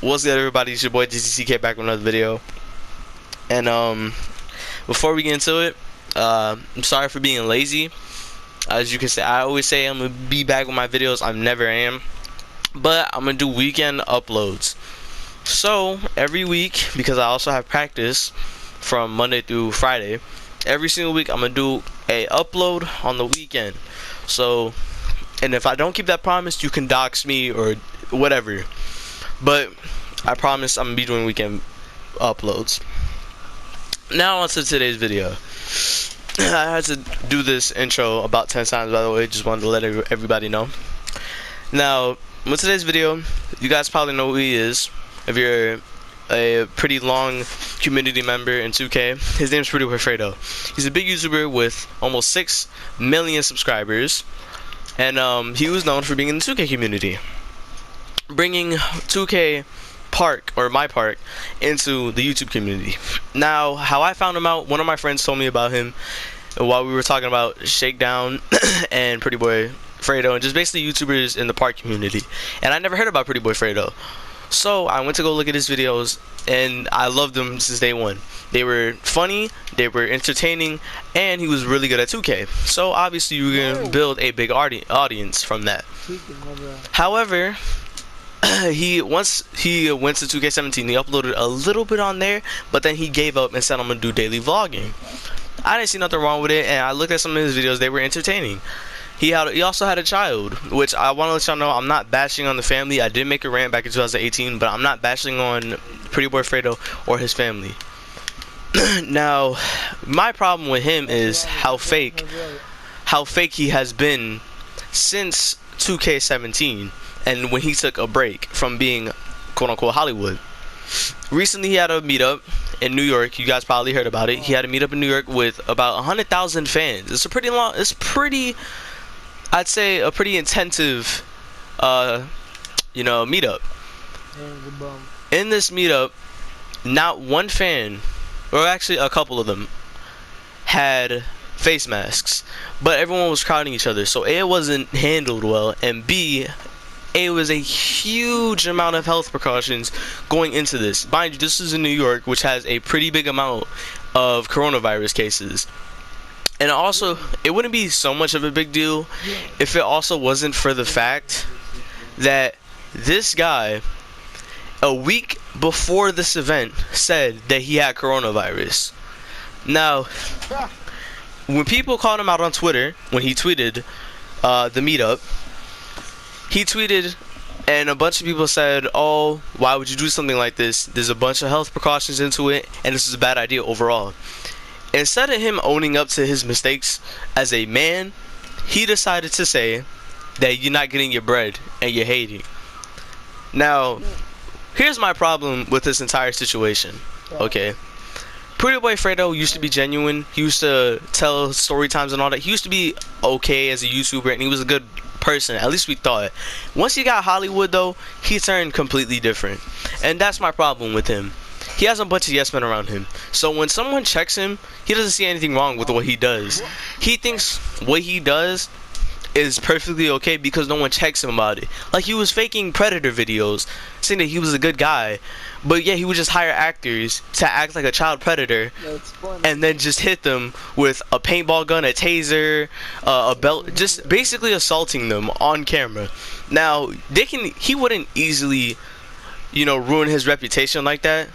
What's good, everybody? It's your boy DCCK back with another video. And before we get into it, I'm sorry for being lazy. As you can say, I always say I'm gonna be back with my videos. I never am, but I'm gonna do weekend uploads. So every week, because I also have practice from Monday through Friday, every single week I'm gonna do a upload on the weekend. So, and if I don't keep that promise, you can dox me or whatever. But I promise I'm gonna be doing weekend uploads. Now on to today's video. I had to do this intro about 10 times, by the way. Just wanted to let everybody know. Now, with today's video, you guys probably know who he is. If you're a pretty long community member in 2K, his name's Prettyboyfredo. He's a big YouTuber with almost 6 million subscribers, and he was known for being in the 2K community, bringing 2K Park, or my park, into the YouTube community. Now, how I found him out, one of my friends told me about him while we were talking about Shakedown and Prettyboyfredo and just basically YouTubers in the park community, and I never heard about Prettyboyfredo. So I went to go look at his videos, and I loved them since day one. They were funny, they were entertaining, and he was really good at 2K. So obviously you were gonna build a big audience from that. However, once he went to 2K17, he uploaded a little bit on there, but then he gave up and said, I'm gonna do daily vlogging. I didn't see nothing wrong with it, and I looked at some of his videos. They were entertaining. He also had a child, which I want to let y'all know, I'm not bashing on the family. I did make a rant back in 2018, but I'm not bashing on Prettyboyfredo or his family. Now, my problem with him is how fake he has been since 2K17, and when he took a break from being quote-unquote Hollywood. Recently, he had a meetup in New York. You guys probably heard about it. He had a meetup in New York with about 100,000 fans. It's a pretty long, I'd say a pretty intensive, meetup. In this meetup, not one fan, or actually a couple of them, had face masks, but everyone was crowding each other, so A, it wasn't handled well, and B, it was a huge amount of health precautions going into this. Mind you, this is in New York, which has a pretty big amount of coronavirus cases. And also, it wouldn't be so much of a big deal if it also wasn't for the fact that this guy, a week before this event, said that he had coronavirus. Now, when people called him out on Twitter, when he tweeted the meetup, he tweeted, and a bunch of people said, oh, why would you do something like this? There's a bunch of health precautions into it, and this is a bad idea overall. Instead of him owning up to his mistakes as a man, he decided to say that you're not getting your bread and you're hating. Now, here's my problem with this entire situation. Okay, Prettyboyfredo used to be genuine. He used to tell story times and all that. He used to be okay as a YouTuber, and he was a good person, at least we thought. Once he got Hollywood, though, he turned completely different, and that's my problem with him. He has a bunch of yes men around him, so when someone checks him, he doesn't see anything wrong with what he does. He thinks what he does is perfectly okay because no one checks him about it. Like, he was faking Predator videos, saying that he was a good guy, but yeah, he would just hire actors to act like a child predator, and then just hit them with a paintball gun, a taser, a belt, just basically assaulting them on camera. Now, he wouldn't easily, ruin his reputation like that,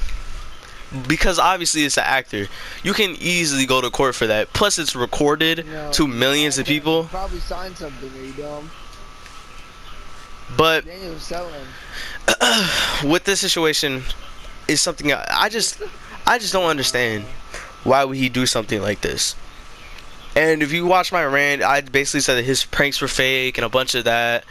because obviously it's an actor. You can easily go to court for that. Plus, it's recorded to millions of people. Probably signed something, are you dumb? But with this situation, is something I just don't understand. Why would he do something like this? And if you watch my rant, I basically said that his pranks were fake and a bunch of that.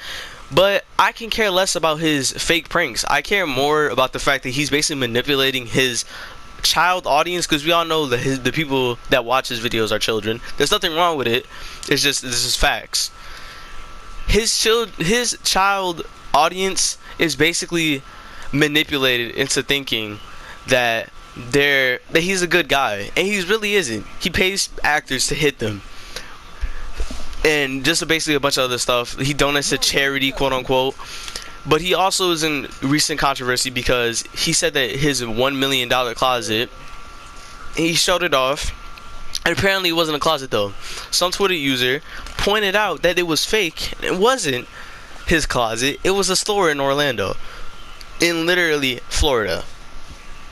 But I can care less about his fake pranks. I care more about the fact that he's basically manipulating his child audience, because we all know that the people that watch his videos are children. There's nothing wrong with it. It's just, this is facts. His child audience is basically manipulated into thinking that he's a good guy, and he really isn't. He pays actors to hit them. and just basically a bunch of other stuff. He donates to charity, quote unquote. But he also is in recent controversy because he said that his $1 million closet, he showed it off. And apparently it wasn't a closet though. Some Twitter user pointed out that it was fake. It wasn't his closet. It was a store in Orlando, in literally Florida.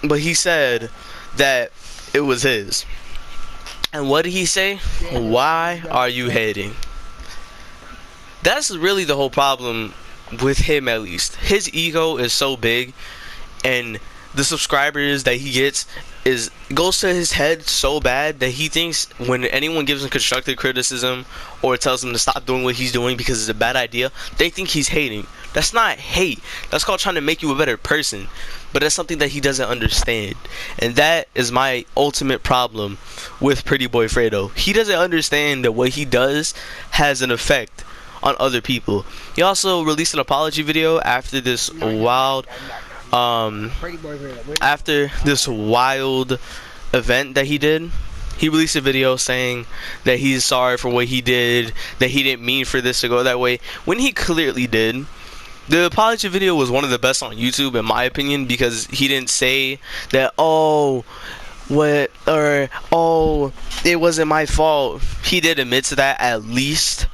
But he said that it was his. And what did he say? Why are you hating? That's really the whole problem with him, at least. His ego is so big, and the subscribers that he gets goes to his head so bad that he thinks when anyone gives him constructive criticism or tells him to stop doing what he's doing because it's a bad idea, they think he's hating. That's not hate. That's called trying to make you a better person. But that's something that he doesn't understand. And that is my ultimate problem with Prettyboyfredo. He doesn't understand that what he does has an effect on other people. He also released an apology video after this wild event that he did. He released a video saying that he's sorry for what he did, that he didn't mean for this to go that way, when he clearly did. The apology video was one of the best on YouTube in my opinion, because he didn't say that it wasn't my fault. He did admit to that at least,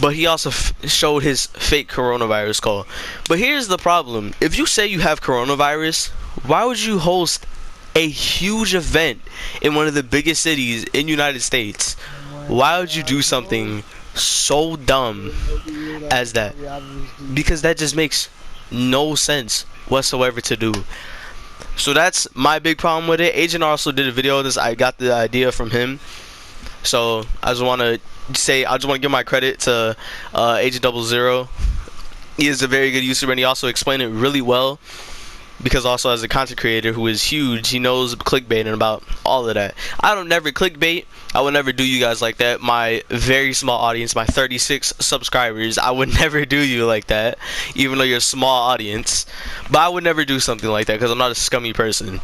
but he also showed his fake coronavirus call. But here's the problem: if you say you have coronavirus, why would you host a huge event in one of the biggest cities in the United States? Why would you do something so dumb as that? Because that just makes no sense whatsoever to do. So that's my big problem with it. Agent also did a video of this. I got the idea from him. So I just want to give my credit to Agent 00. He is a very good YouTuber, and he also explained it really well, because also as a content creator who is huge, he knows clickbait and about all of that. I don't never clickbait. I would never do you guys like that. My very small audience, my 36 subscribers, I would never do you like that, even though you're a small audience. But I would never do something like that because I'm not a scummy person.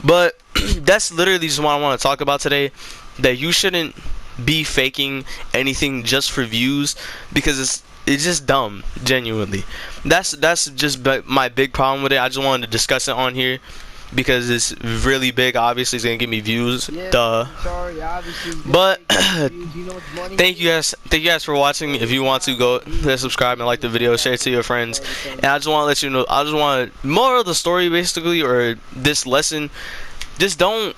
But that's literally just what I want to talk about today, that you shouldn't be faking anything just for views, because it's just dumb, genuinely. That's just my big problem with it. I just wanted to discuss it on here because it's really big. Obviously it's gonna give me views, duh. Sorry, obviously. But thank you guys for watching. If you want to, go subscribe and like the video, share it to your friends. And I just want to let you know, I just want moral of the story basically, or this lesson: just don't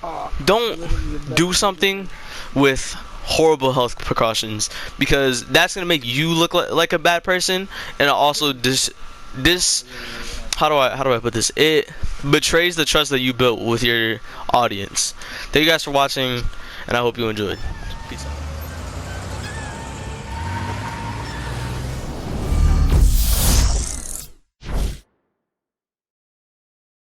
do something with horrible health precautions, because that's gonna make you look like a bad person. And also this how do I put this, it betrays the trust that you built with your audience. Thank you guys for watching, and I hope you enjoyed.